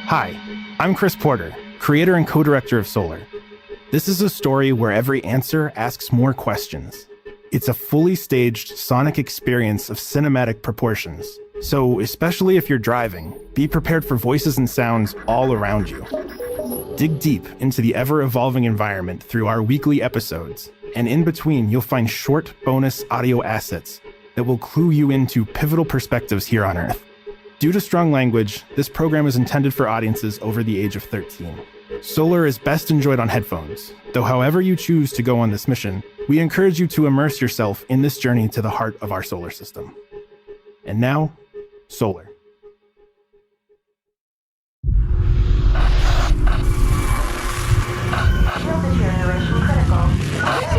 Hi, I'm Chris Porter, creator and co-director of Solar. This is a story where every answer asks more questions. It's a fully staged sonic experience of cinematic proportions. So, especially if you're driving, be prepared for voices and sounds all around you. Dig deep into the ever-evolving environment through our weekly episodes, and in between you'll find short bonus audio assets that will clue you into pivotal perspectives here on Earth. Due to strong language, this program is intended for audiences over the age of 13. Solar is best enjoyed on headphones, though however you choose to go on this mission, we encourage you to immerse yourself in this journey to the heart of our solar system. And now, Solar.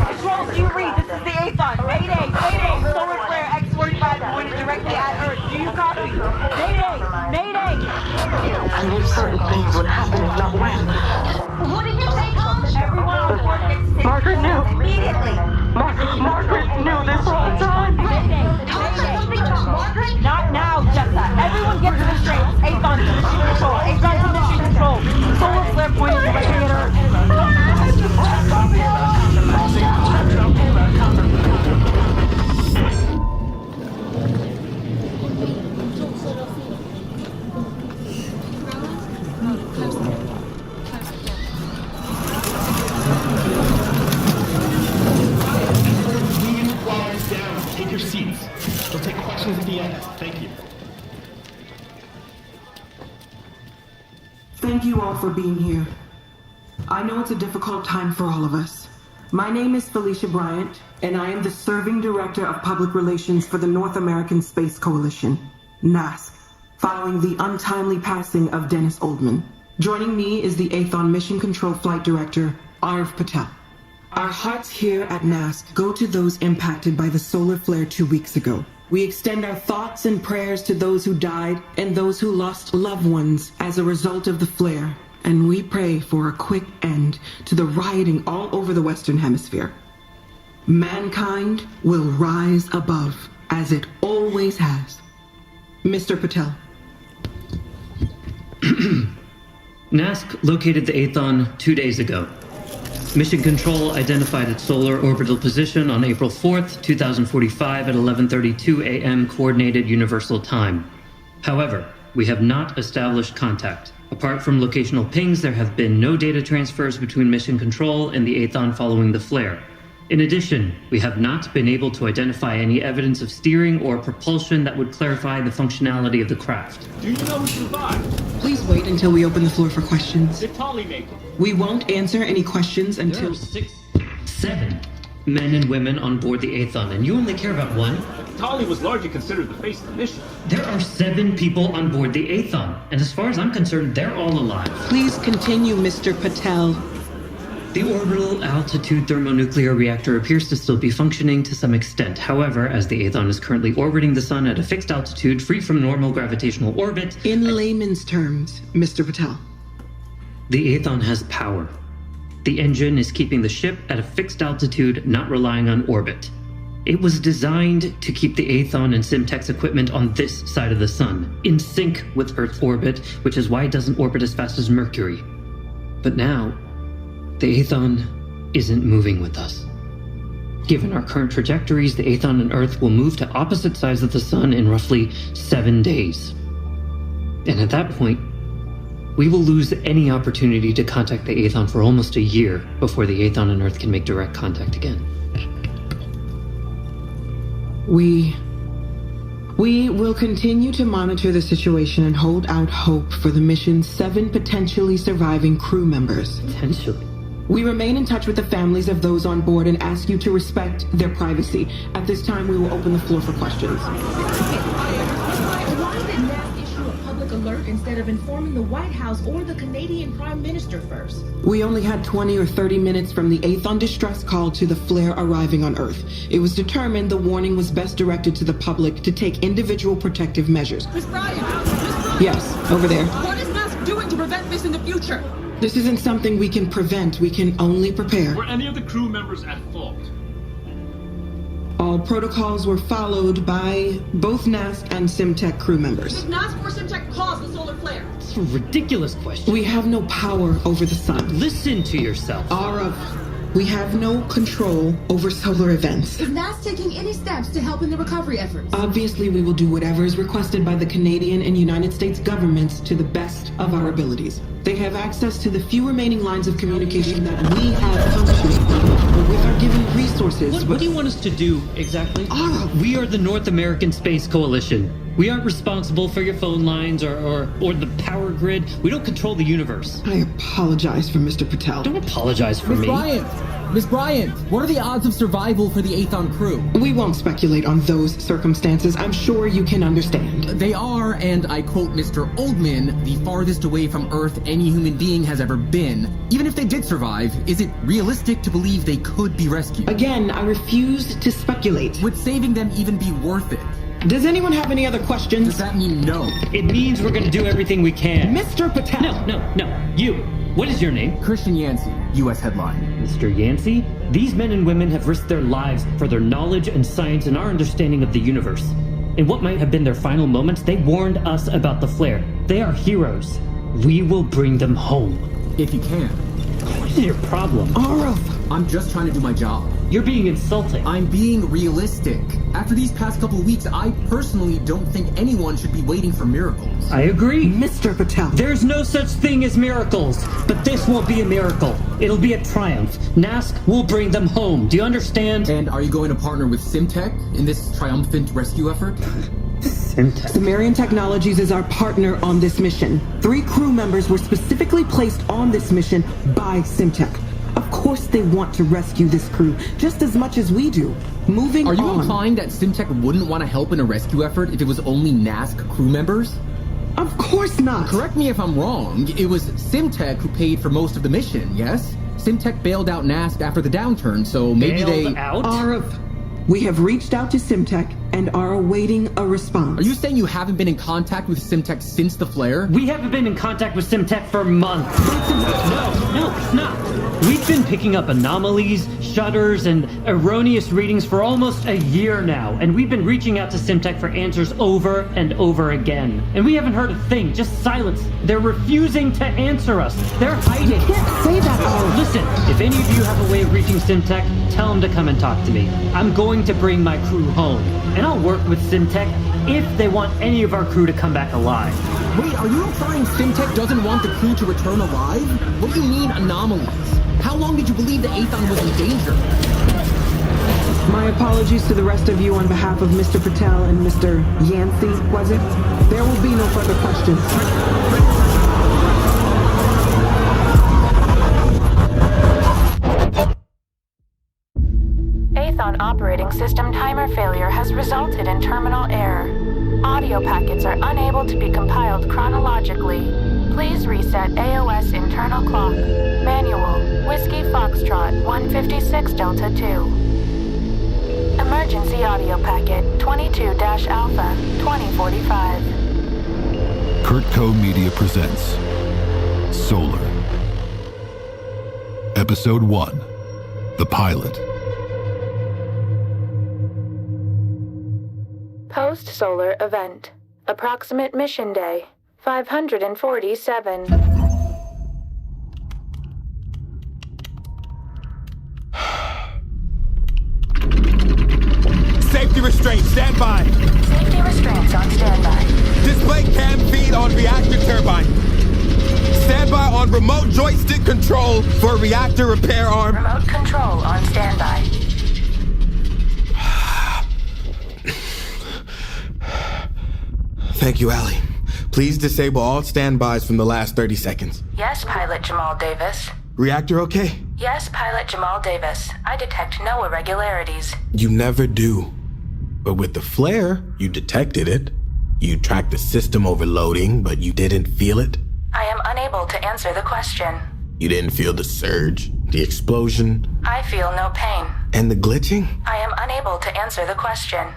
Control, do you read? This is the Aethon. Mayday, mayday. Solar flare X-45 pointed directly at Earth. Do you copy? Mayday, mayday. I knew certain things would happen if not when. What did you say, Coach? Everyone on board gets sick. Margaret knew. Immediately. Margaret knew this whole time. Mayday, mayday. Something about Margaret? Not now, Jessa. Everyone get to the train. Aethon to mission control. Aethon to mission control. Solar flare pointed directly at Earth. Take your seats. We'll take questions at the end. Thank you. Thank you all for being here. I know it's a difficult time for all of us. My name is Felicia Bryant, and I am the Serving Director of Public Relations for the North American Space Coalition, NASC, following the untimely passing of Dennis Oldman. Joining me is the Aethon Mission Control Flight Director, Arv Patel. Our hearts here at NASC go to those impacted by the solar flare 2 weeks ago. We extend our thoughts and prayers to those who died and those who lost loved ones as a result of the flare. And we pray for a quick end to the rioting all over the Western Hemisphere. Mankind will rise above, as it always has. Mr. Patel. NASC located the Aethon 2 days ago. Mission Control identified its solar orbital position on April 4th, 2045 at 11:32 a.m. Coordinated Universal Time. However, we have not established contact. Apart from locational pings, there have been no data transfers between Mission Control and the Aethon following the flare. In addition, we have not been able to identify any evidence of steering or propulsion that would clarify the functionality of the craft. Do you know who survived? Please wait until we open the floor for questions. Did Tolly make it? We won't answer any questions There until... are 7 men and women on board the Aethon, and you only care about 1? Tolly was largely considered the face of the mission. There are 7 people on board the Aethon, and as far as I'm concerned, they're all alive. Please continue, Mr. Patel. The orbital altitude thermonuclear reactor appears to still be functioning to some extent. However, as the Aethon is currently orbiting the sun at a fixed altitude, free from normal gravitational orbit... In layman's terms, Mr. Patel. The Aethon has power. The engine is keeping the ship at a fixed altitude, not relying on orbit. It was designed to keep the Aethon and Simtex equipment on this side of the sun, in sync with Earth's orbit, which is why it doesn't orbit as fast as Mercury. But now, the Aethon isn't moving with us. Given our current trajectories, the Aethon and Earth will move to opposite sides of the sun in roughly 7 days. And at that point, we will lose any opportunity to contact the Aethon for almost a year before the Aethon and Earth can make direct contact again. We will continue to monitor the situation and hold out hope for the mission's 7 potentially surviving crew members. Potentially. We remain in touch with the families of those on board and ask you to respect their privacy. At this time, we will open the floor for questions. Why did NASC issue a public alert instead of informing the White House or the Canadian Prime Minister first? We only had 20 or 30 minutes from the Aethon distress call to the flare arriving on Earth. It was determined the warning was best directed to the public to take individual protective measures. Miss Bryant! Yes, over there. What is NASC doing to prevent this in the future? This isn't something we can prevent. We can only prepare. Were any of the crew members at fault? All All protocols were followed by both NASC and Simtech crew members. Did NASC or Simtech cause the solar flare? It's a ridiculous question. We have no power over the sun. Listen to yourself. We have no control over solar events. Is NASC taking any steps to help in the recovery efforts? Obviously, we will do whatever is requested by the Canadian and United States governments to the best of our abilities. They have access to the few remaining lines of communication that we have functioning. But with our given resources... What do you want us to do, exactly? We are the North American Space Coalition. We aren't responsible for your phone lines or the power grid. We don't control the universe. I apologize for Mr. Patel. Don't apologize for me. Miss Bryant, what are the odds of survival for the Aethon crew? We won't speculate on those circumstances. I'm sure you can understand. They are, and I quote Mr. Oldman, the farthest away from Earth any human being has ever been. Even if they did survive, is it realistic to believe they could be rescued? Again, I refuse to speculate. Would saving them even be worth it? Does anyone have any other questions? Does that mean no? It means we're gonna do everything we can. Mr. Patel! No. You. What is your name? Christian Yancey, U.S. headline. Mr. Yancey? These men and women have risked their lives for their knowledge and science and our understanding of the universe. In what might have been their final moments, they warned us about the flare. They are heroes. We will bring them home. If you can. What is your problem? I'm just trying to do my job. You're being insulting. I'm being realistic. After these past couple of weeks, I personally don't think anyone should be waiting for miracles. I agree. Mr. Patel. There's no such thing as miracles, but this won't be a miracle. It'll be a triumph. NASC will bring them home. Do you understand? And are you going to partner with Simtech in this triumphant rescue effort? Simtech. Sumerian Technologies is our partner on this mission. 3 crew members were specifically placed on this mission by Simtech. Of course they want to rescue this crew, just as much as we do. Moving on. Are you implying that Simtech wouldn't want to help in a rescue effort if it was only NASC crew members? Of course not. Correct me if I'm wrong. It was Simtech who paid for most of the mission, yes? Simtech bailed out NASC after the downturn, so maybe Bailed out? We have reached out to Simtech and are awaiting a response. Are you saying you haven't been in contact with Simtech since the flare? We haven't been in contact with Simtech for months. No, it's not. We've been picking up anomalies, shutters, and erroneous readings for almost a year now, and we've been reaching out to Simtech for answers over and over again. And we haven't heard a thing, just silence. They're refusing to answer us. They're hiding. You can't say that, Colin. Listen, if any of you have a way of reaching Simtech, tell them to come and talk to me. I'm going to bring my crew home, and I'll work with Simtech if they want any of our crew to come back alive. Wait, are you implying Simtech doesn't want the crew to return alive? What do you mean anomalies? How long did you believe the Aethon was in danger? My apologies to the rest of you on behalf of Mr. Patel and Mr. Yancey, was it? There will be no further questions. Aethon operating system timer failure has resulted in terminal error. Audio packets are unable to be compiled chronologically. Please reset AOS internal clock. Manual, Whiskey Foxtrot 156 Delta 2. Emergency audio packet 22-Alpha 2045. CurtCo Media presents Solar. Episode 1, The Pilot. Post-solar event. Approximate mission day. 547. Safety restraints, stand by. Safety restraints on standby. Display cam feed on reactor turbine. Stand by on remote joystick control for reactor repair arm. Remote control on standby. Thank you, Allie. Please disable all standbys from the last 30 seconds. Yes, Pilot Jamal Davis. Reactor okay? Yes, Pilot Jamal Davis. I detect no irregularities. You never do. But with the flare, you detected it. You tracked the system overloading, but you didn't feel it. I am unable to answer the question. You didn't feel the surge, the explosion. I feel no pain. And the glitching? I am unable to answer the question.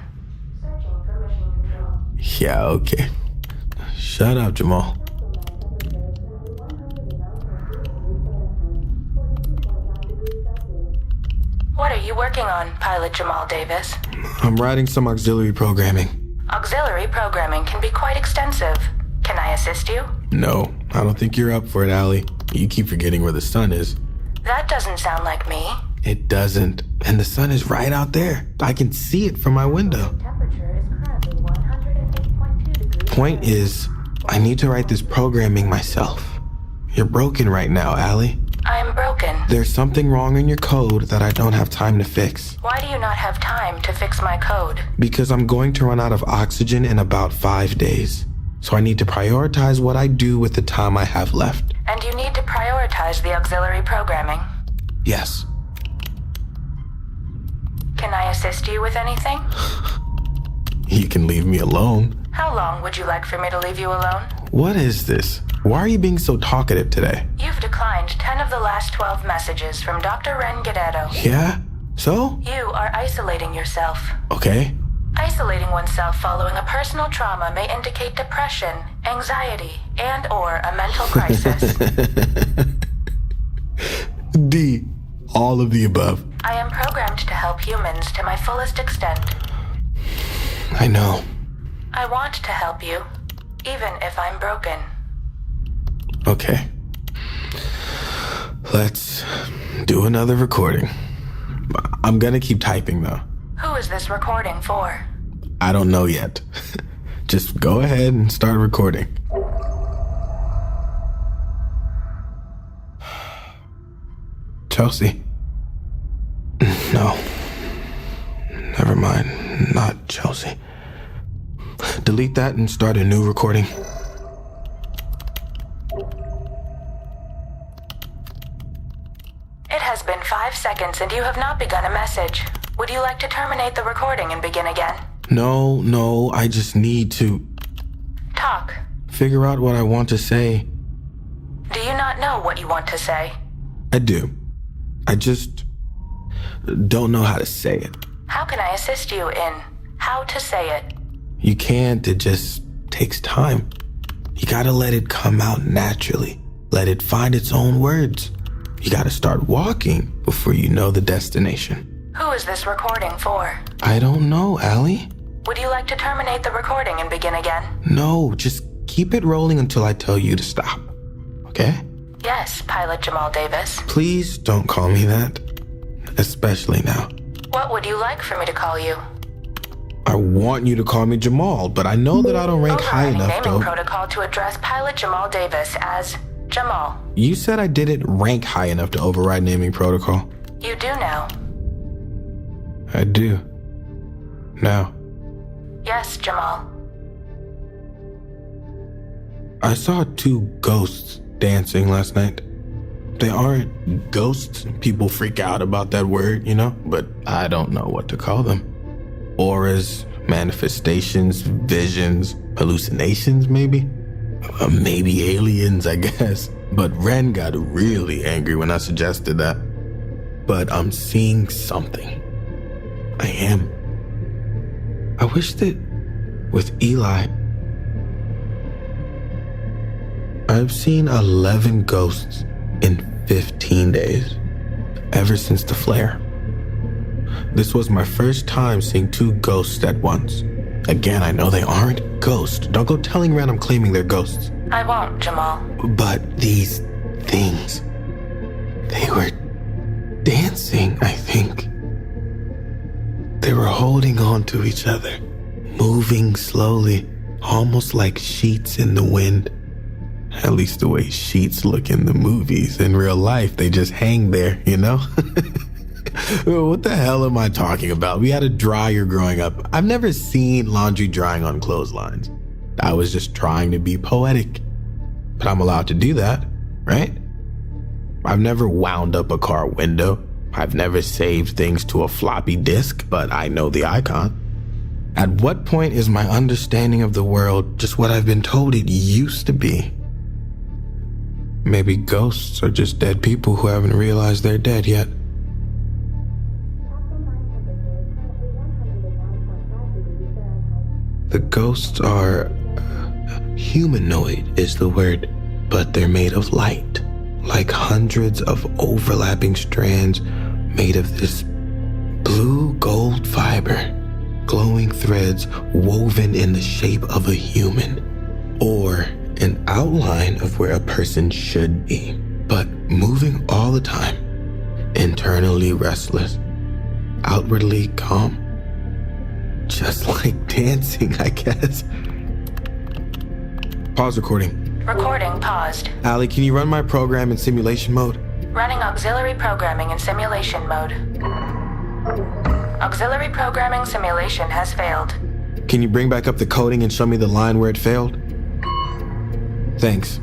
Searching for mission control. Yeah, okay. Shut up, Jamal. What are you working on, Pilot Jamal Davis? I'm writing some auxiliary programming. Auxiliary programming can be quite extensive. Can I assist you? No, I don't think you're up for it, Allie. You keep forgetting where the sun is. That doesn't sound like me. It doesn't. And the sun is right out there. I can see it from my window. Temperature is currently 108.2 degrees. Point is, I need to write this programming myself. You're broken right now, Allie. I'm broken. There's something wrong in your code that I don't have time to fix. Why do you not have time to fix my code? Because I'm going to run out of oxygen in about 5 days. So I need to prioritize what I do with the time I have left. And you need to prioritize the auxiliary programming. Yes. Can I assist you with anything? You can leave me alone. How long would you like for me to leave you alone? What is this? Why are you being so talkative today? You've declined 10 of the last 12 messages from Dr. Wren Gadetto. Yeah? So? You are isolating yourself. Okay. Isolating oneself following a personal trauma may indicate depression, anxiety, and/or a mental crisis. D. All of the above. I am programmed to help humans to my fullest extent. I know. I want to help you, even if I'm broken. Okay. Let's do another recording. I'm gonna keep typing though. Who is this recording for? I don't know yet. Just go ahead and start recording. Chelsea. No. Never mind. Not Chelsea. Delete that and start a new recording. It has been 5 seconds and you have not begun a message. Would you like to terminate the recording and begin again? No, I just need to Talk. figure out what I want to say. Do you not know what you want to say? I do. I just don't know how to say it. How can I assist you in how to say it? You can't, it just takes time. You gotta let it come out naturally. Let it find its own words. You gotta start walking before you know the destination. Who is this recording for? I don't know, Allie. Would you like to terminate the recording and begin again? No, just keep it rolling until I tell you to stop. Okay? Yes, Pilot Jamal Davis. Please don't call me that. Especially now. What would you like for me to call you? I want you to call me Jamal, but I know that I don't rank high Overriding enough naming to... protocol to address Pilot Jamal Davis as Jamal. You said I didn't rank high enough to override naming protocol. You do now. I do. Now. Yes, Jamal. I saw 2 ghosts dancing last night. They aren't ghosts. People freak out about that word, you know? But I don't know what to call them. Auras, manifestations, visions, hallucinations, maybe? Maybe aliens, I guess. But Wren got really angry when I suggested that. But I'm seeing something. I am. I wish that with Eli, I've seen 11 ghosts in 15 days, ever since the flare. This was my first time seeing 2 ghosts at once. Again, I know they aren't ghosts. Don't go telling Wren I'm claiming they're ghosts. I won't, Jamal. But these things, they were dancing, I think. They were holding on to each other, moving slowly, almost like sheets in the wind. At least the way sheets look in the movies. In real life, they just hang there, you know? What the hell am I talking about? We had a dryer growing up. I've never seen laundry drying on clotheslines. I was just trying to be poetic. But I'm allowed to do that, right? I've never wound up a car window. I've never saved things to a floppy disk, but I know the icon. At what point is my understanding of the world just what I've been told it used to be? Maybe ghosts are just dead people who haven't realized they're dead yet. The ghosts are humanoid is the word, but they're made of light, like hundreds of overlapping strands made of this Blue gold fiber, glowing threads woven in the shape of a human, or an outline of where a person should be, but moving all the time, internally restless, outwardly calm. Just like dancing, I guess. Pause recording. Recording paused. Allie, can you run my program in simulation mode? Running auxiliary programming in simulation mode. Auxiliary programming simulation has failed. Can you bring back up the coding and show me the line where it failed? Thanks.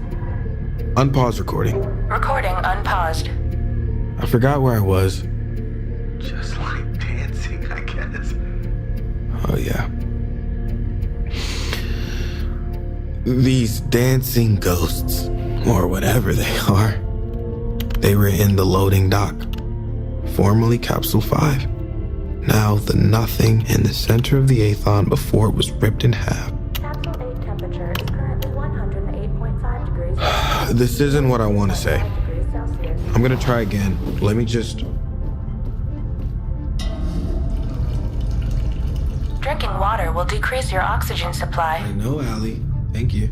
Unpause recording. Recording unpaused. I forgot where I was. Just like dancing, I guess. Oh, yeah. These dancing ghosts, or whatever they are, they were in the loading dock, formerly Capsule 5. Now the nothing in the center of the Aethon before it was ripped in half. Capsule 8 temperature is currently 108.5 degrees. This isn't what I want to say. I'm gonna try again. Let me just... Drinking water will decrease your oxygen supply. I know, Allie. Thank you.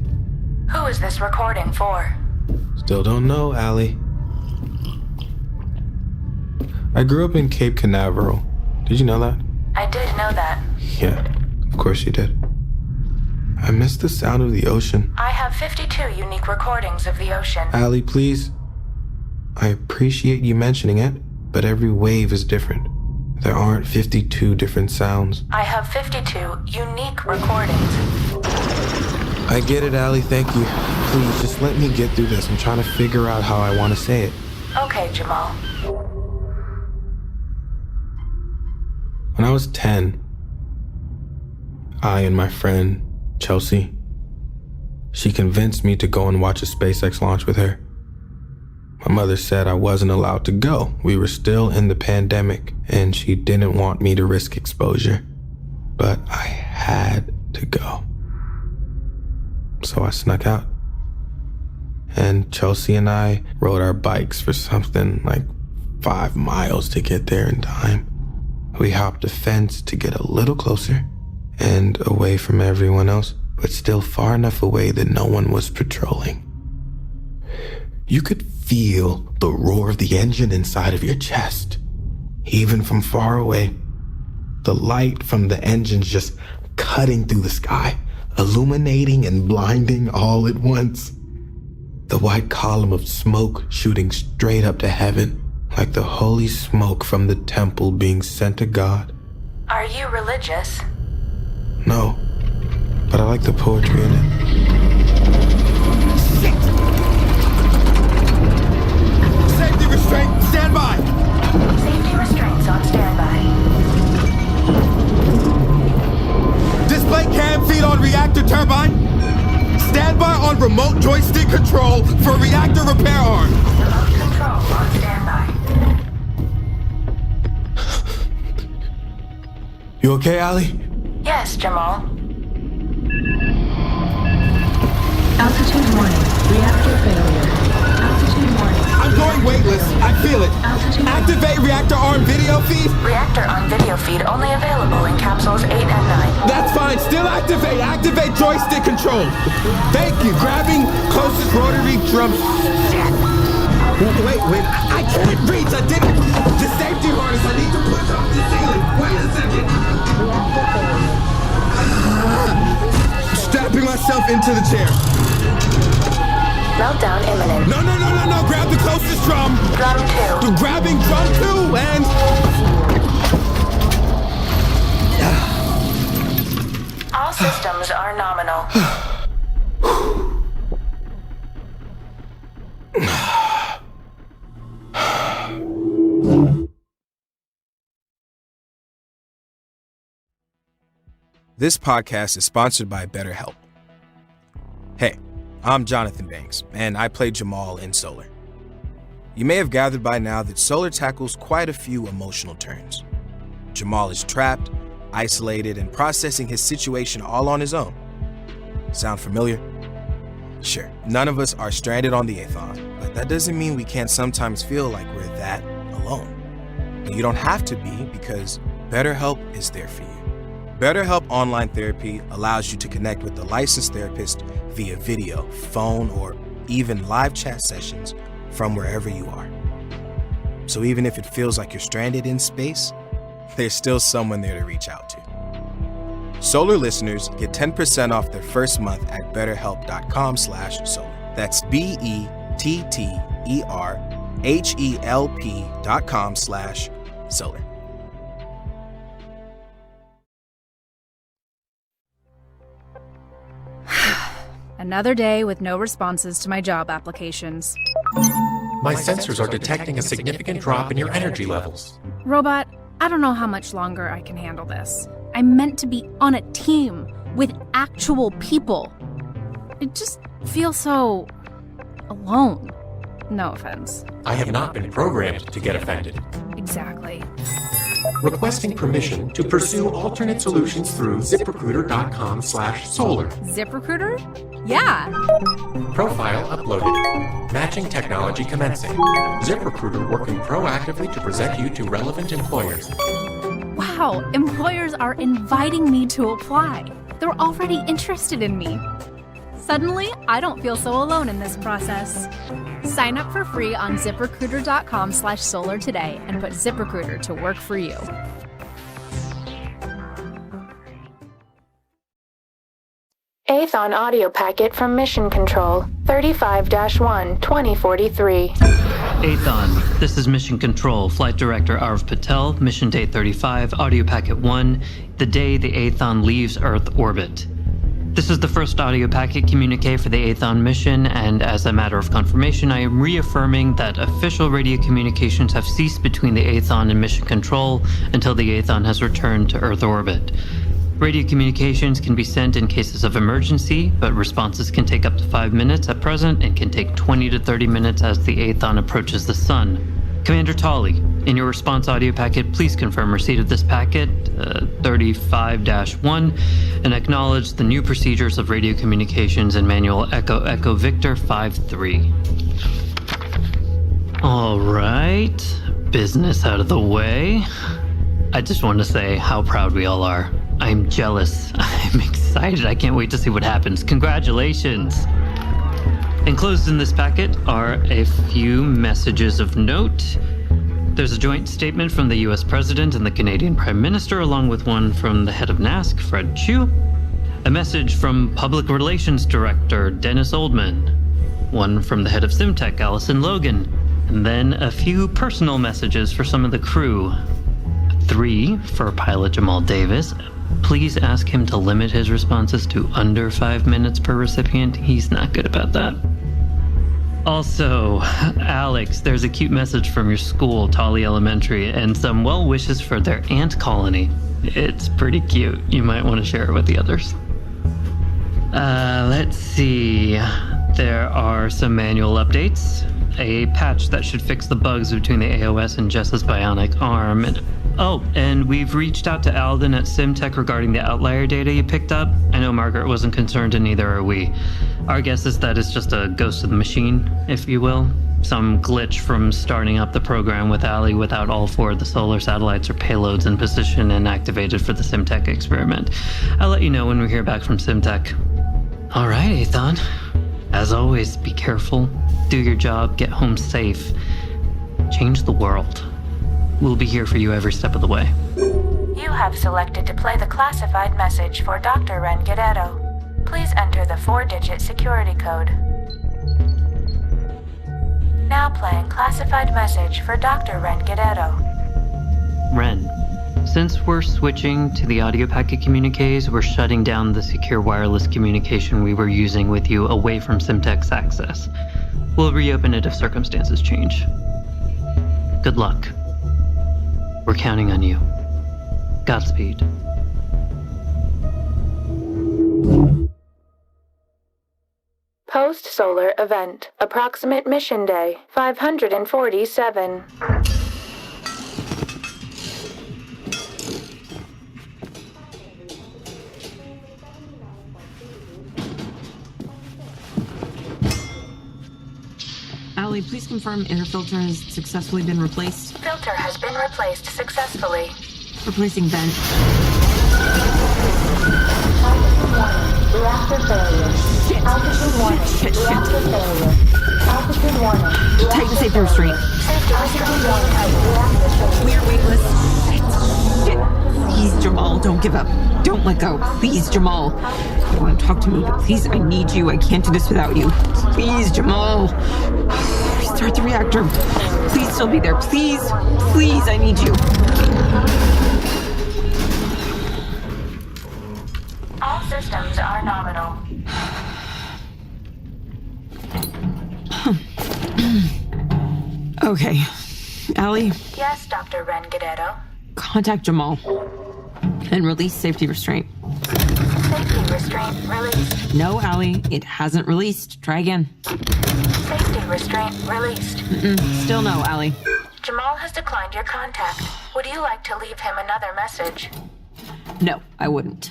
Who is this recording for? Still don't know, Allie. I grew up in Cape Canaveral. Did you know that? I did know that. Yeah, of course you did. I miss the sound of the ocean. I have 52 unique recordings of the ocean. Allie, please. I appreciate you mentioning it, but every wave is different. There aren't 52 different sounds. I have 52 unique recordings. I get it, Allie, thank you. Please, just let me get through this. I'm trying to figure out how I want to say it. Okay, Jamal. When I was 10, I and my friend, Chelsea, she convinced me to go and watch a SpaceX launch with her. My mother said I wasn't allowed to go. We were still in the pandemic, and she didn't want me to risk exposure. But I had to go. So I snuck out. And Chelsea and I rode our bikes for something like 5 miles to get there in time. We hopped a fence to get a little closer and away from everyone else, but still far enough away that no one was patrolling. You could feel the roar of the engine inside of your chest, even from far away. The light from the engines just cutting through the sky, illuminating and blinding all at once. The white column of smoke shooting straight up to heaven, like the holy smoke from the temple being sent to God. Are you religious? No, but I like the poetry in it. Safety restraint, stand by! Safety restraints on standby. Display cam feed on reactor turbine. Stand by on remote joystick control for reactor repair arm. Remote control on standby. You okay, Allie? Yes, Jamal. Altitude warning. Reactor failure. Altitude warning. I'm going weightless. I feel it. Activate reactor arm video feed. Reactor on video feed only available in capsules 8 and 9. That's fine. Still activate. Activate joystick control. Thank you. Grabbing closest rotary drum. Shit. Wait. I can't reach. I didn't. The safety harness. I need to push off the ceiling. Wait a second. Strapping myself into the chair. Meltdown imminent. No. Grab the closest drum. Drum 2. Grabbing drum 2 and... All systems are nominal. This podcast is sponsored by BetterHelp. Hey, I'm Jonathan Banks, and I play Jamal in Solar. You may have gathered by now that Solar tackles quite a few emotional turns. Jamal is trapped, isolated, and processing his situation all on his own. Sound familiar? Sure, none of us are stranded on the Aethon, but that doesn't mean we can't sometimes feel like we're that alone. And you don't have to be, because BetterHelp is there for you. BetterHelp Online Therapy allows you to connect with a licensed therapist via video, phone, or even live chat sessions from wherever you are. So even if it feels like you're stranded in space, there's still someone there to reach out to. Solar listeners get 10% off their first month at betterhelp.com/solar. That's BETTERHELP.com/solar. Another day with no responses to my job applications. My sensors are detecting a significant drop in your energy levels. Robot, I don't know how much longer I can handle this. I'm meant to be on a team with actual people. It just feels so alone. No offense. I have not been programmed to get offended. Exactly. Requesting permission to pursue alternate solutions through ZipRecruiter.com/solar. ZipRecruiter? Yeah. Profile uploaded. Matching technology commencing. ZipRecruiter working proactively to present you to relevant employers. Wow, employers are inviting me to apply. They're already interested in me. Suddenly, I don't feel so alone in this process. Sign up for free on ZipRecruiter.com/solar today and put ZipRecruiter to work for you. Athon audio packet from Mission Control, 35-1, 2043. Athon, this is Mission Control, Flight Director Arv Patel, Mission Date 35, Audio Packet 1, the day the Athon leaves Earth orbit. This is the first audio packet communique for the Athon mission, and as a matter of confirmation, I am reaffirming that official radio communications have ceased between the Athon and Mission Control until the Athon has returned to Earth orbit. Radio communications can be sent in cases of emergency, but responses can take up to 5 minutes at present and can take 20 to 30 minutes as the Athon approaches the sun. Commander Tolley, in your response audio packet, please confirm receipt of this packet, 35-1, and acknowledge the new procedures of radio communications in Manual Echo Echo Victor 5-3. All right, business out of the way. I just want to say how proud we all are. I'm jealous. I'm excited. I can't wait to see what happens. Congratulations. Enclosed in this packet are a few messages of note. There's a joint statement from the US President and the Canadian Prime Minister, along with one from the head of NASC, Fred Chu. A message from Public Relations Director Dennis Oldman. One from the head of Simtech, Allison Logan. And then a few personal messages for some of the crew. 3 for pilot Jamal Davis. Please ask him to limit his responses to under 5 minutes per recipient. He's not good about that. Also, Alex, there's a cute message from your school, Tolley Elementary, and some well wishes for their ant colony. It's pretty cute. You might want to share it with the others. Let's see. There are some manual updates. A patch that should fix the bugs between the AOS and Jess's bionic arm. And we've reached out to Alden at Simtech regarding the outlier data you picked up. I know Margaret wasn't concerned, and neither are we. Our guess is that it's just a ghost of the machine, if you will. Some glitch from starting up the program with Allie without all 4 of the solar satellites or payloads in position and activated for the Simtech experiment. I'll let you know when we hear back from Simtech. All right, Athon. As always, be careful, do your job, get home safe, change the world. We'll be here for you every step of the way. You have selected to play the classified message for Dr. Ren Guerrero. Please enter the 4-digit security code. Now playing classified message for Dr. Ren Guerrero. Ren, since we're switching to the audio packet communiques, we're shutting down the secure wireless communication we were using with you away from Simtech's access. We'll reopen it if circumstances change. Good luck. We're counting on you. Godspeed. Post-solar event. Approximate mission day, 547. Allie, please confirm air filter has successfully been replaced. Filter has been replaced successfully. Replacing vent. Reactor failure. Shit. Altitude warning. Shit. Reactor failure. Altitude warning. Tighten safe restraint. Altitude warning. Reactor failure. Clear weightless. Shit. Please, Jamal, don't give up. Don't let go. Please, Jamal. You want to talk to me, but please, I need you. I can't do this without you. Please, Jamal. Restart the reactor. Please still be there. Please. Please, I need you. All systems are nominal. Okay. Allie, Yes, Dr. Wren Guerrero. contact Jamal. And release safety restraint. Safety restraint released. No, Allie, it hasn't released. Try again. Safety restraint released. Still no, Allie. Jamal has declined your contact. Would you like to leave him another message? No, I wouldn't.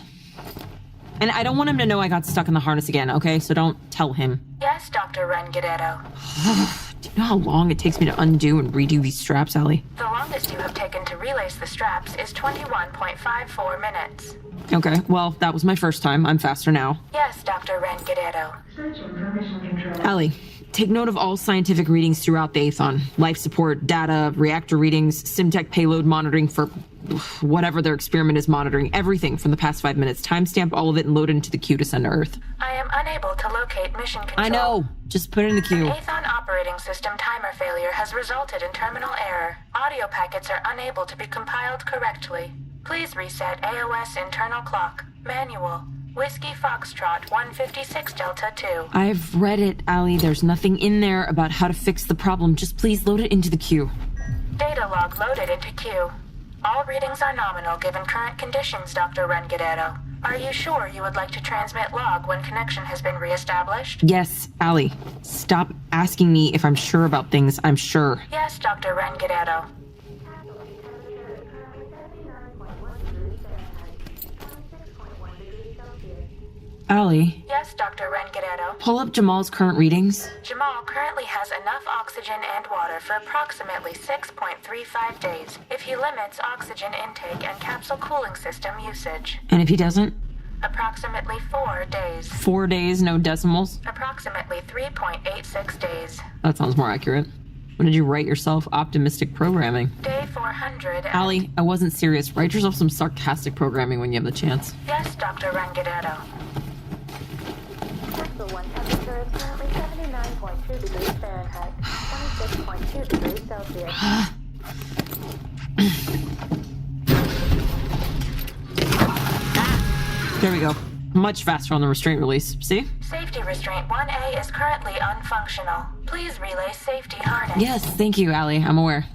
And I don't want him to know I got stuck in the harness again, okay? So don't tell him. Yes, Dr. Wren Guerrero. Do you know how long it takes me to undo and redo these straps, Allie? The longest you have taken to relace the straps is 21.54 minutes. Okay, well, that was my first time. I'm faster now. Yes, Dr. Wren Guerrero. Allie, take note of all scientific readings throughout the Aethon. Life support, data, reactor readings, Simtech payload monitoring for whatever their experiment is monitoring. Everything from the past 5 minutes. Timestamp all of it and load it into the queue to send to Earth. I am unable to locate mission control. I know. Just put it in the queue. An Aethon operating system timer failure has resulted in terminal error. Audio packets are unable to be compiled correctly. Please reset AOS internal clock. Manual. Whiskey Foxtrot 156 Delta 2. I've read it, Allie. There's nothing in there about how to fix the problem. Just please load it into the queue. Data log loaded into queue. All readings are nominal given current conditions, Dr. Wren Guerrero. Are you sure you would like to transmit log when connection has been reestablished? Yes, Allie. Stop asking me if I'm sure about things. I'm sure. Yes, Dr. Wren Guerrero. Allie, Yes, Dr. Wren Guerrero. pull up Jamal's current readings. Jamal currently has enough oxygen and water for approximately 6.35 days if he limits oxygen intake and capsule cooling system usage. And if he doesn't? Approximately 4 days. 4 days, no decimals? Approximately 3.86 days. That sounds more accurate. When did you write yourself optimistic programming? Day 400. Allie, I wasn't serious. Write yourself some sarcastic programming when you have the chance. Yes, Dr. Wren Guerrero. Capsule 1 temperature is currently 79.2 degrees Fahrenheit, 26.2 degrees Celsius. There we go. Much faster on the restraint release. See? Safety restraint 1A is currently unfunctional. Please relay safety harness. Yes, thank you, Allie. I'm aware.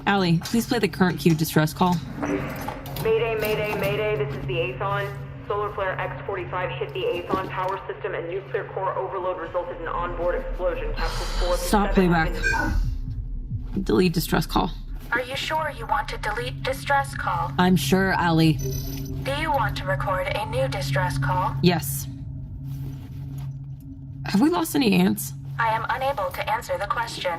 Allie, please play the current queue distress call. Mayday, mayday, mayday. This is the Aethon. Solar flare X-45 hit the Aethon power system and nuclear core overload resulted in onboard explosion. Capsule 4 Stop playback. Delete distress call. Are you sure you want to delete distress call? I'm sure, Allie. Do you want to record a new distress call? Yes. Have we lost any ants? I am unable to answer the question.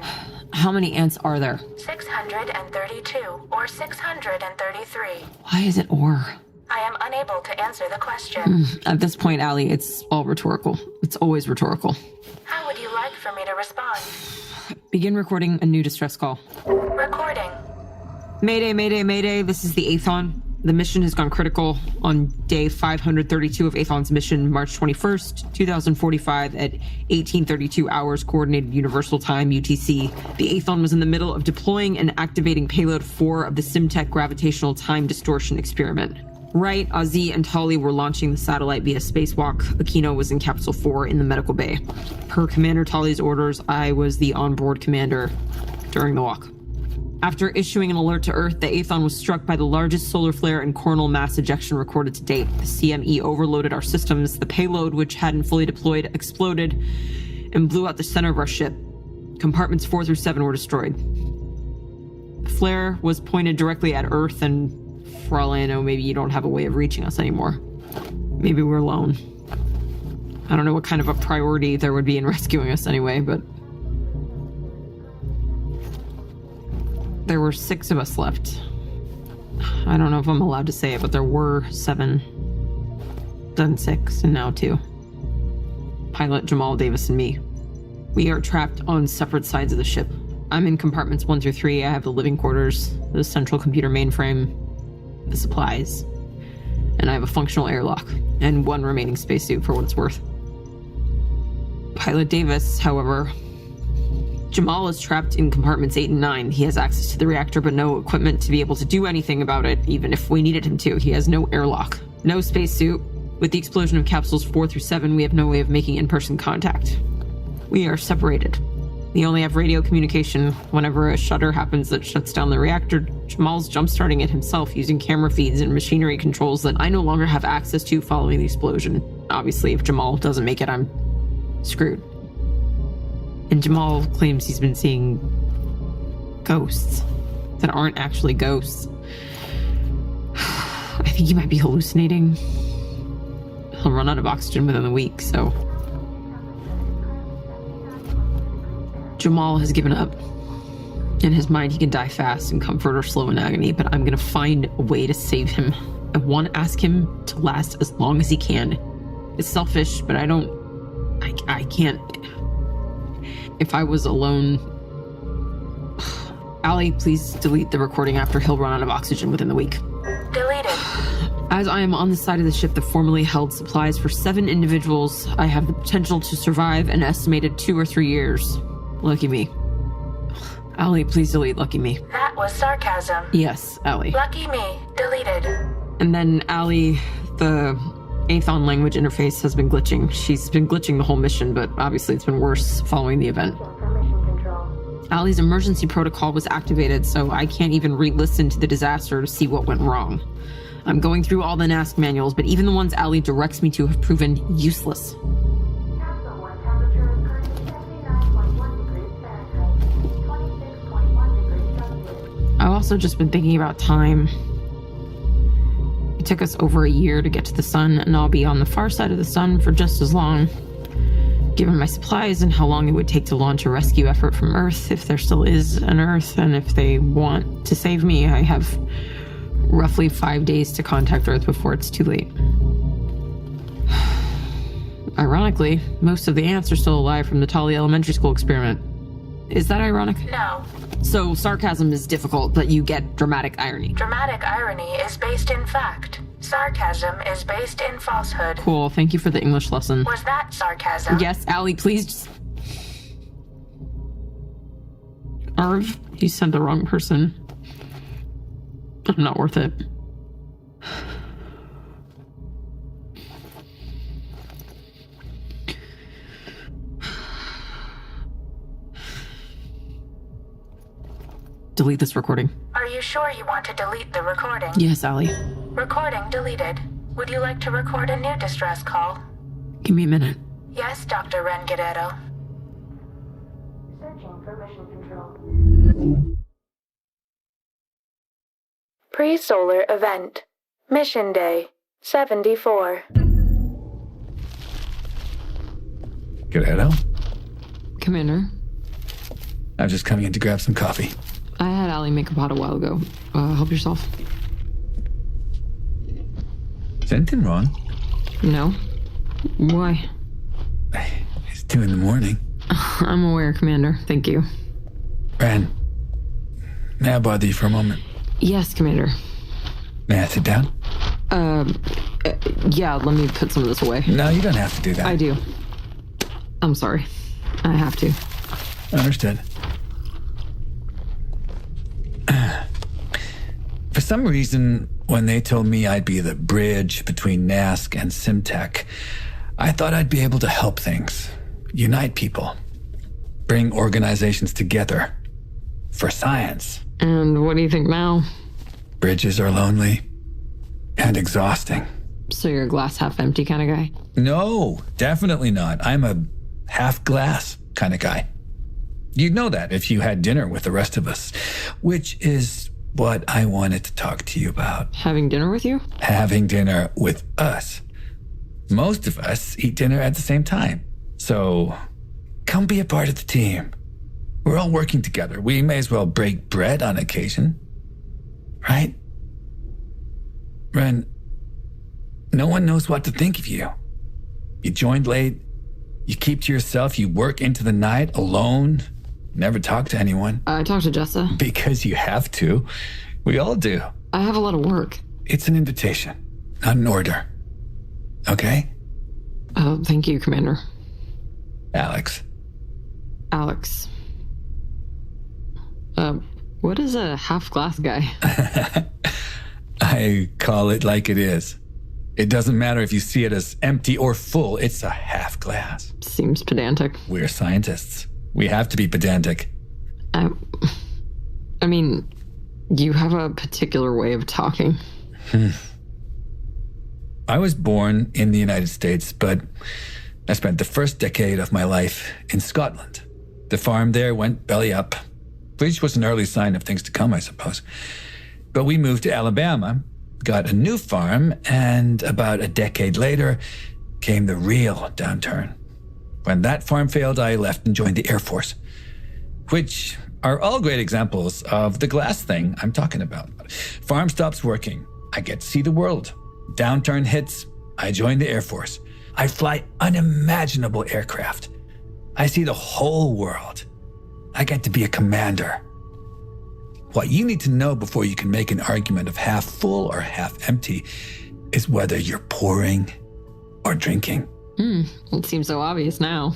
How many ants are there? 632 or 633. Why is it or? I am unable to answer the question. At this point, Allie, it's all rhetorical. It's always rhetorical. How would you like for me to respond? Begin recording a new distress call. Recording. Mayday, mayday, mayday. This is the Aethon. The mission has gone critical on day 532 of Aethon's mission, March 21st, 2045 at 1832 hours Coordinated Universal Time, UTC. The Aethon was in the middle of deploying and activating payload 4 of the Simtech gravitational time distortion experiment. Wright, Ozzy, and Tully were launching the satellite via spacewalk. Aquino was in Capsule 4 in the medical bay. Per Commander Tully's orders, I was the onboard commander during the walk. After issuing an alert to Earth, the Aethon was struck by the largest solar flare and coronal mass ejection recorded to date. The CME overloaded our systems. The payload, which hadn't fully deployed, exploded and blew out the center of our ship. Compartments 4 through 7 were destroyed. The flare was pointed directly at Earth, and for all I know, maybe you don't have a way of reaching us anymore. Maybe we're alone. I don't know what kind of a priority there would be in rescuing us anyway, but... There were 6 of us left. I don't know if I'm allowed to say it, but there were 7. Then 6, and now 2. Pilot Jamal, Davis, and me. We are trapped on separate sides of the ship. I'm in compartments 1 through 3. I have the living quarters, the central computer mainframe, the supplies, and I have a functional airlock, and 1 remaining spacesuit for what it's worth. Pilot Davis, however, Jamal is trapped in compartments 8 and 9. He has access to the reactor, but no equipment to be able to do anything about it, even if we needed him to. He has no airlock, no spacesuit. With the explosion of capsules 4 through 7, we have no way of making in-person contact. We are separated. We only have radio communication. Whenever a shutter happens that shuts down the reactor, Jamal's jump-starting it himself using camera feeds and machinery controls that I no longer have access to following the explosion. Obviously, if Jamal doesn't make it, I'm screwed. And Jamal claims he's been seeing ghosts that aren't actually ghosts. I think he might be hallucinating. He'll run out of oxygen within the week, so... Jamal has given up. In his mind, he can die fast in comfort or slow in agony, but I'm gonna find a way to save him. I want to ask him to last as long as he can. It's selfish, but I can't... If I was alone... Allie, please delete the recording after he'll run out of oxygen within the week. Deleted. As I am on the side of the ship that formerly held supplies for 7 individuals, I have the potential to survive an estimated 2 or 3 years. Lucky me. Allie, please delete Lucky Me. That was sarcasm. Yes, Allie. Lucky me. Deleted. And then Allie, the Aethon language interface has been glitching. She's been glitching the whole mission, but obviously it's been worse following the event. Allie's emergency protocol was activated, so I can't even re-listen to the disaster to see what went wrong. I'm going through all the NASC manuals, but even the ones Allie directs me to have proven useless. I've also just been thinking about time. It took us over a year to get to the sun, and I'll be on the far side of the sun for just as long. Given my supplies and how long it would take to launch a rescue effort from Earth, if there still is an Earth, and if they want to save me, I have roughly 5 days to contact Earth before it's too late. Ironically, most of the ants are still alive from the Tali Elementary School experiment. Is that ironic? No. So sarcasm is difficult, but you get dramatic irony. Dramatic irony is based in fact. Sarcasm is based in falsehood. Cool, thank you for the English lesson. Was that sarcasm? Yes, Allie, please just... Arv, you sent the wrong person. I'm not worth it. Delete this recording. Are you sure you want to delete the recording? Yes, Allie. Recording deleted. Would you like to record a new distress call? Give me a minute. Yes, Dr. Ren Guerrero. Searching for mission control. Pre-solar event. Mission day. 74. Guerrero? Commander? I'm just coming in to grab some coffee. I had Allie make a pot a while ago. Help yourself. Is anything wrong? No. Why? It's 2 a.m. I'm aware, Commander. Thank you. Ren, may I bother you for a moment? Yes, Commander. May I sit down? Yeah, let me put some of this away. No, you don't have to do that. I do. I'm sorry. I have to. Understood. For some reason, when they told me I'd be the bridge between NASC and Simtech, I thought I'd be able to help things, unite people, bring organizations together for science. And what do you think now? Bridges are lonely and exhausting. So you're a glass half empty kind of guy? No, definitely not. I'm a half glass kind of guy. You'd know that if you had dinner with the rest of us, which is what I wanted to talk to you about. Having dinner with you? Having dinner with us. Most of us eat dinner at the same time. So come be a part of the team. We're all working together. We may as well break bread on occasion. Right? Wren, no one knows what to think of you. You joined late. You keep to yourself. You work into the night alone. Never talk to anyone. I talk to Jessa. Because you have to. We all do. I have a lot of work. It's an invitation, not an order. Okay? Oh, thank you, Commander. Alex. What is a half-glass guy? I call it like it is. It doesn't matter if you see it as empty or full, it's a half glass. Seems pedantic. We're scientists. We have to be pedantic. I mean, you have a particular way of talking. I was born in the United States, but I spent the first decade of my life in Scotland. The farm there went belly up, which was an early sign of things to come, I suppose. But we moved to Alabama, got a new farm, and about a decade later came the real downturn. When that farm failed, I left and joined the Air Force, which are all great examples of the glass thing I'm talking about. Farm stops working. I get to see the world. Downturn hits. I join the Air Force. I fly unimaginable aircraft. I see the whole world. I get to be a commander. What you need to know before you can make an argument of half full or half empty is whether you're pouring or drinking. It seems so obvious now.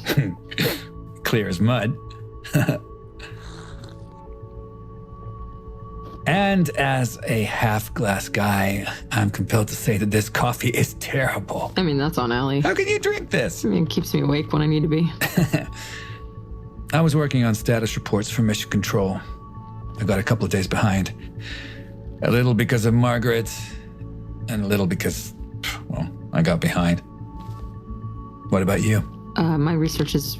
Clear as mud. And as a half-glass guy, I'm compelled to say that this coffee is terrible. I mean, that's on Allie. How can you drink this? I mean, it keeps me awake when I need to be. I was working on status reports for Mission Control. I got a couple of days behind. A little because of Margaret, and a little because, well, I got behind. What about you? My research is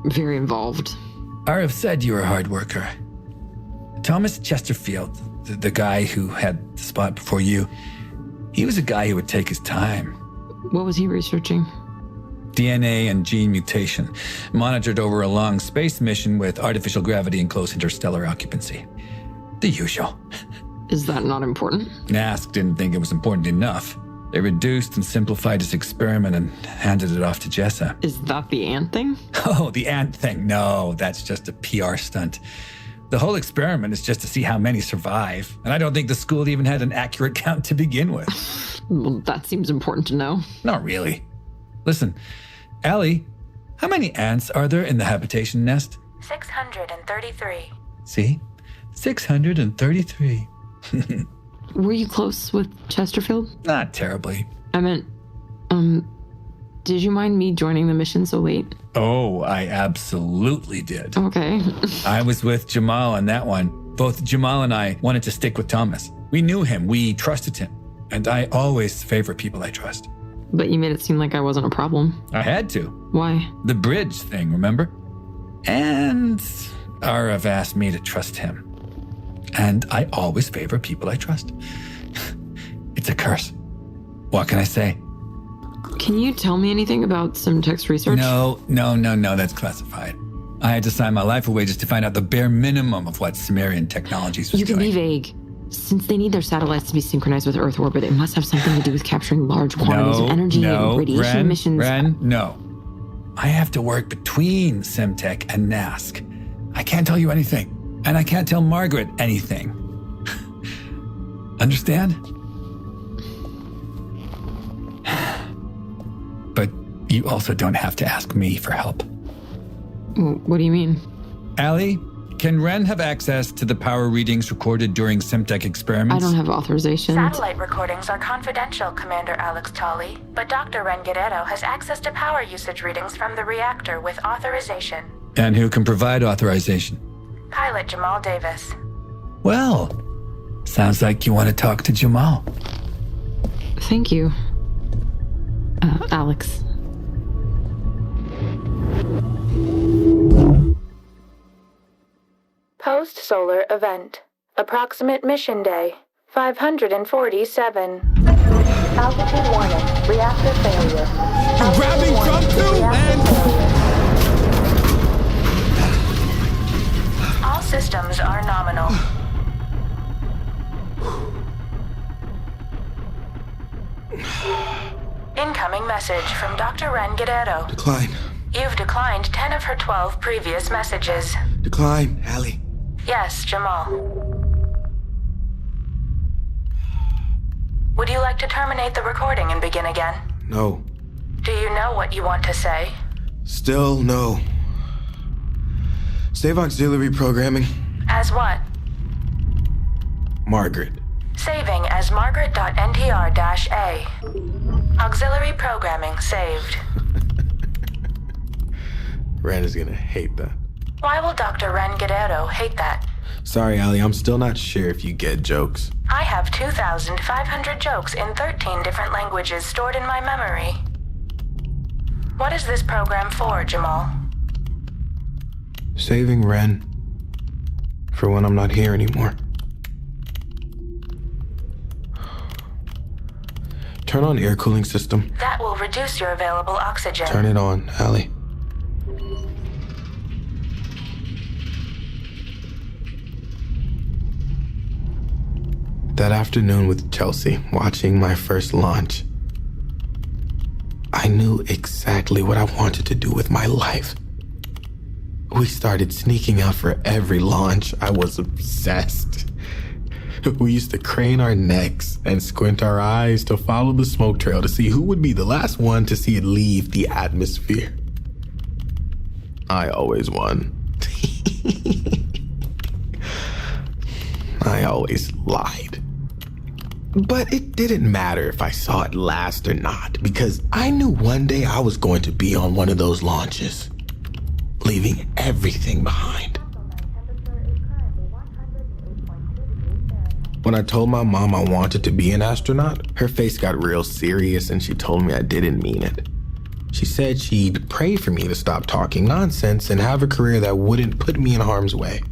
very involved. Arav said you were a hard worker. Thomas Chesterfield, the guy who had the spot before you, he was a guy who would take his time. What was he researching? DNA and gene mutation, monitored over a long space mission with artificial gravity and close interstellar occupancy. The usual. Is that not important? Nask didn't think it was important enough. They reduced and simplified his experiment and handed it off to Jessa. Is that the ant thing? Oh, the ant thing. No, that's just a PR stunt. The whole experiment is just to see how many survive. And I don't think the school even had an accurate count to begin with. Well, that seems important to know. Not really. Listen, Allie, how many ants are there in the habitation nest? 633. See? 633. Were you close with Chesterfield? Not terribly. I meant, did you mind me joining the mission so late? Oh, I absolutely did. Okay. I was with Jamal on that one. Both Jamal and I wanted to stick with Thomas. We knew him. We trusted him. And I always favor people I trust. But you made it seem like I wasn't a problem. I had to. Why? The bridge thing, remember? And Arav asked me to trust him. And I always favor people I trust. It's a curse. What can I say? Can you tell me anything about Simtech's research? No, that's classified. I had to sign my life away just to find out the bare minimum of what Sumerian Technologies was doing. You can be vague. Since they need their satellites to be synchronized with Earth orbit, it must have something to do with capturing large quantities of energy and radiation emissions. No. I have to work between Simtech and Nask. I can't tell you anything. And I can't tell Margaret anything. Understand? But you also don't have to ask me for help. What do you mean? Allie, can Wren have access to the power readings recorded during Simtech experiments? I don't have authorization. Satellite recordings are confidential, Commander Alex Tolley, but Dr. Wren Guerrero has access to power usage readings from the reactor with authorization. And who can provide authorization? Pilot Jamal Davis. Well, sounds like you want to talk to Jamal. Thank you, Alex. Post-solar event. Approximate mission day. 547. Altitude warning. Reactor failure. You're grabbing drum too, man! Dr. Wren Guerrero. Decline. You've declined 10 of her 12 previous messages. Decline, Allie. Yes, Jamal. Would you like to terminate the recording and begin again? No. Do you know what you want to say? Still no. Save auxiliary programming. As what? Margaret. Saving as Margaret.ntr-A. Auxiliary programming saved. Wren is gonna hate that. Why will Dr. Wren Guerrero hate that? Sorry, Allie, I'm still not sure if you get jokes. I have 2,500 jokes in 13 different languages stored in my memory. What is this program for, Jamal? Saving Wren. For when I'm not here anymore. Turn on air cooling system. That will reduce your available oxygen. Turn it on, Allie. That afternoon with Chelsea, watching my first launch, I knew exactly what I wanted to do with my life. We started sneaking out for every launch. I was obsessed. We used to crane our necks and squint our eyes to follow the smoke trail to see who would be the last one to see it leave the atmosphere. I always won. I always lied. But it didn't matter if I saw it last or not, because I knew one day I was going to be on one of those launches, leaving everything behind. When I told my mom I wanted to be an astronaut, her face got real serious and she told me I didn't mean it. She said she'd pray for me to stop talking nonsense and have a career that wouldn't put me in harm's way.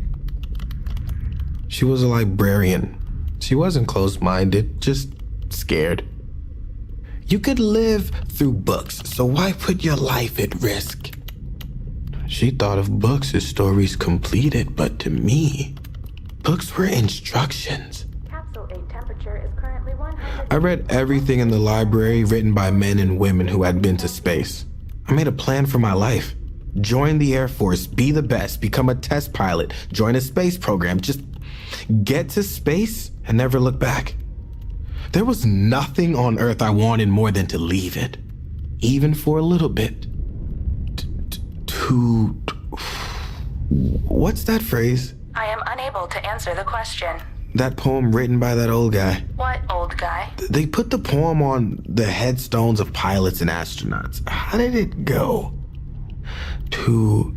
She was a librarian. She wasn't closed-minded, just scared. You could live through books, so why put your life at risk? She thought of books as stories completed, but to me, books were instructions. Capsule 8 temperature is currently 100. I read everything in the library written by men and women who had been to space. I made a plan for my life. Join the Air Force, be the best, become a test pilot, join a space program, just get to space and never look back. There was nothing on Earth I wanted more than to leave it, even for a little bit. What's that phrase? I am unable to answer the question. That poem written by that old guy. What old guy? They put the poem on the headstones of pilots and astronauts. How did it go? To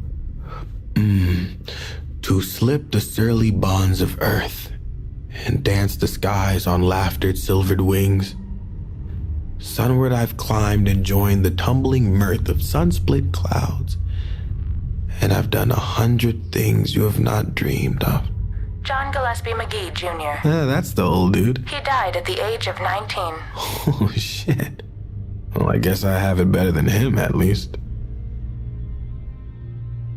slip the surly bonds of Earth and dance the skies on laughter's silvered wings. Sunward I've climbed and joined the tumbling mirth of sun-split clouds. And I've done 100 things you have not dreamed of. John Gillespie McGee, Jr. That's the old dude. He died at the age of 19. Oh, shit. Well, I guess I have it better than him, at least.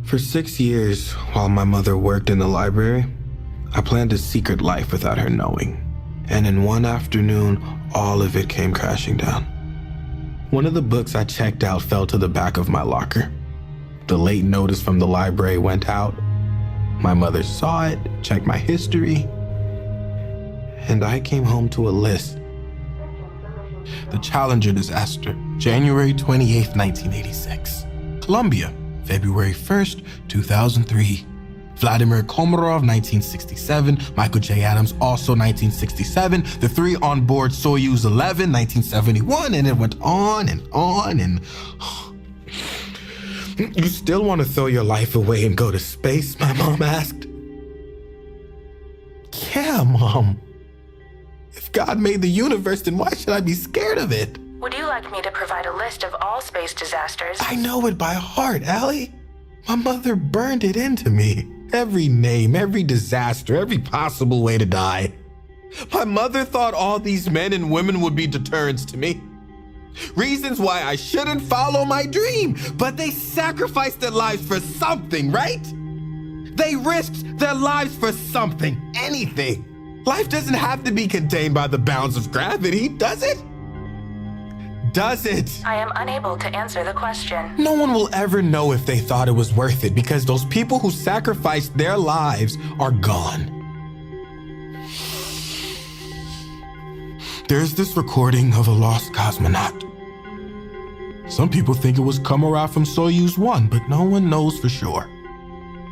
For 6 years, while my mother worked in the library, I planned a secret life without her knowing. And in one afternoon, all of it came crashing down. One of the books I checked out fell to the back of my locker. The late notice from the library went out. My mother saw it, checked my history, and I came home to a list. The Challenger disaster, January 28th, 1986. Columbia, February 1st, 2003. Vladimir Komarov, 1967. Michael J. Adams, also 1967. The three on board Soyuz 11, 1971, and it went on and on and... You still want to throw your life away and go to space? My mom asked. Yeah, Mom. If God made the universe, then why should I be scared of it? Would you like me to provide a list of all space disasters? I know it by heart, Allie. My mother burned it into me. Every name, every disaster, every possible way to die. My mother thought all these men and women would be deterrents to me. Reasons why I shouldn't follow my dream, but they sacrificed their lives for something, right? They risked their lives for something, anything. Life doesn't have to be contained by the bounds of gravity, does it? Does it? I am unable to answer the question. No one will ever know if they thought it was worth it because those people who sacrificed their lives are gone. There's this recording of a lost cosmonaut. Some people think it was Komarov from Soyuz 1, but no one knows for sure.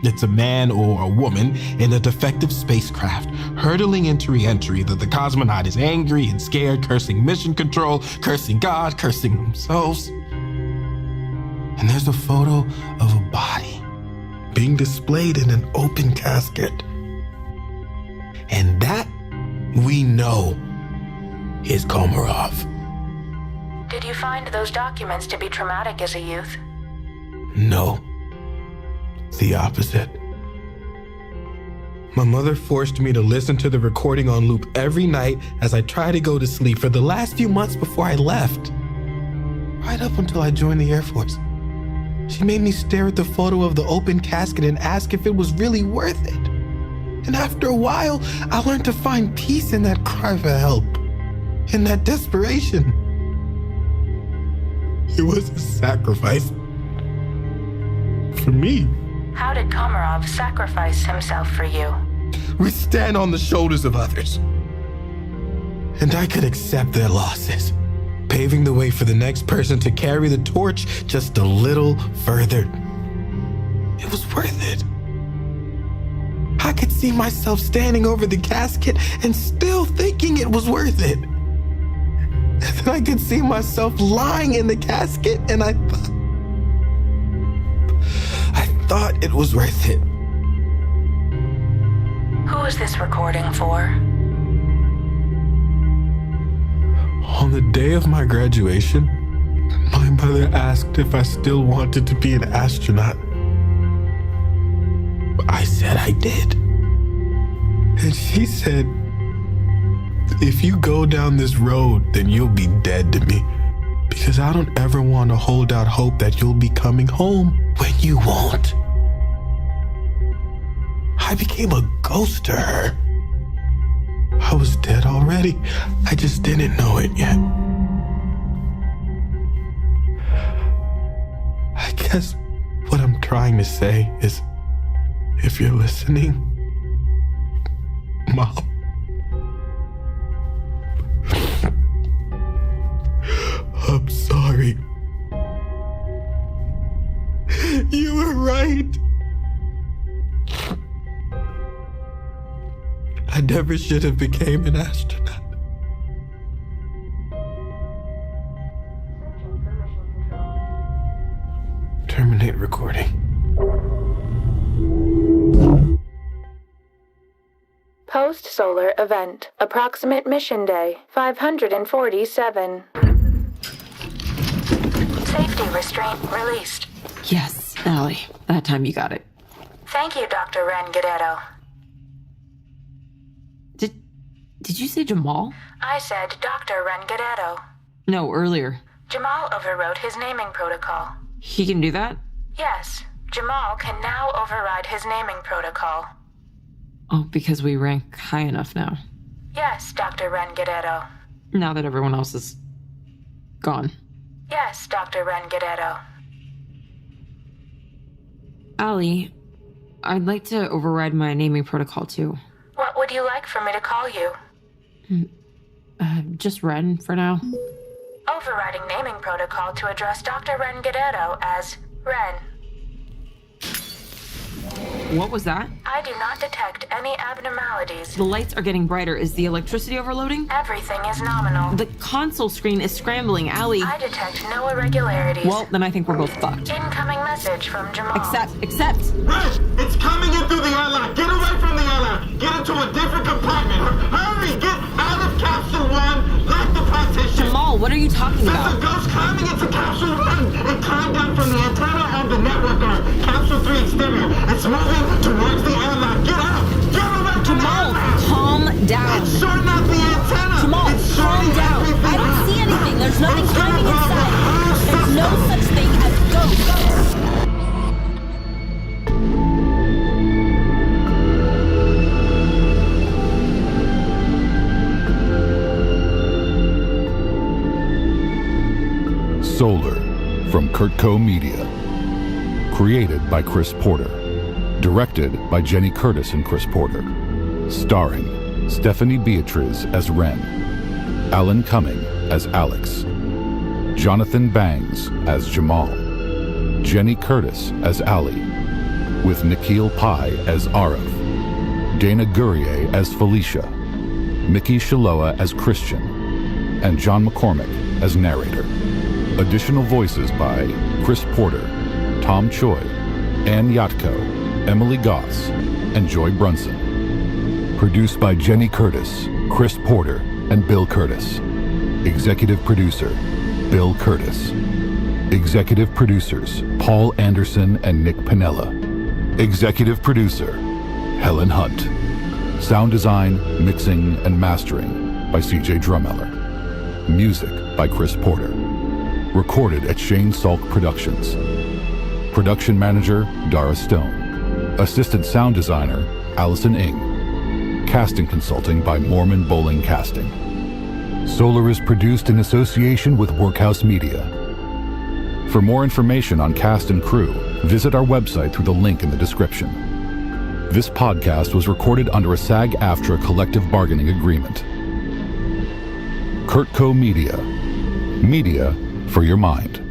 It's a man or a woman in a defective spacecraft, hurtling into re-entry that the cosmonaut is angry and scared, cursing mission control, cursing God, cursing themselves. And there's a photo of a body being displayed in an open casket. And that, we know, is Komarov. Did you find those documents to be traumatic as a youth? No. The opposite. My mother forced me to listen to the recording on loop every night as I tried to go to sleep for the last few months before I left. Right up until I joined the Air Force. She made me stare at the photo of the open casket and ask if it was really worth it. And after a while, I learned to find peace in that cry for help, in that desperation. It was a sacrifice for me. How did Komarov sacrifice himself for you? We stand on the shoulders of others. And I could accept their losses, paving the way for the next person to carry the torch just a little further. It was worth it. I could see myself standing over the casket and still thinking it was worth it. And then I could see myself lying in the casket and I thought it was worth it. Who is this recording for? On the day of my graduation, my mother asked if I still wanted to be an astronaut. I said I did. And she said, if you go down this road, then you'll be dead to me. Because I don't ever want to hold out hope that you'll be coming home when you won't. I became a ghost to her. I was dead already. I just didn't know it yet. I guess what I'm trying to say is, if you're listening, Mom, I'm sorry. You were right. I never should have became an astronaut. Terminate recording. Post-solar event. Approximate mission day, 547. Safety restraint released. Yes, Allie. That time you got it. Thank you, Dr. Wren Gadetto. Did you say Jamal? I said Dr. Wren Gadetto. No, earlier. Jamal overrode his naming protocol. He can do that? Yes, Jamal can now override his naming protocol. Oh, because we rank high enough now. Yes, Dr. Wren Gadetto. Now that everyone else is gone. Yes, Dr. Wren Gadetto. Allie, I'd like to override my naming protocol too. What would you like for me to call you? Just Wren for now. Overriding naming protocol to address Dr. Wren Gadetto as Wren. What was that? I do not detect any abnormalities. The lights are getting brighter. Is the electricity overloading? Everything is nominal. The console screen is scrambling, Allie. I detect no irregularities. Well, then I think we're both fucked. Incoming message from Jamal. Accept. Red, it's coming in through the airlock. Get away from the airlock. Get into a different compartment. Hurry, get out of capsule 1. Lock the partition. Jamal, what are you talking about? There's a ghost climbing into capsule 1. It climbed down from the antenna on the network arm. Capsule 3 exterior. It's moving towards the airlock. Get out. Get away from Jamal, calm down. It's shorting out the antenna. Jamal, calm down. I don't see anything. There's nothing climbing inside. There's no such thing as ghosts. CurtCo Media. Created by Chris Porter. Directed by Jenny Curtis and Chris Porter. Starring Stephanie Beatriz as Wren, Alan Cumming as Alex, Jonathan Bangs as Jamal, Jenny Curtis as Ali, with Nikhil Pai as Arav, Dana Gourrier as Felicia, Micky Shiloah as Christian, and John McCormick as narrator. Additional voices by Chris Porter, Tom Choi, Anne Yatco, Emily Goss, and Joy Brunson. Produced by Jenny Curtis, Chris Porter, and Bill Curtis. Executive producer, Bill Curtis. Executive producers, Paul Anderson and Nick Pinella. Executive producer, Helen Hunt. Sound design, mixing, and mastering by CJ Drummeller. Music by Chris Porter. Recorded at Shane Salk Productions. Production manager, Dara Stone. Assistant sound designer, Allison Ng. Casting consulting by Mormon Bowling Casting. Solar is produced in association with Workhouse Media. For more information on cast and crew, visit our website through the link in the description. This podcast was recorded under a SAG-AFTRA collective bargaining agreement. CurtCo Media. Media for your mind.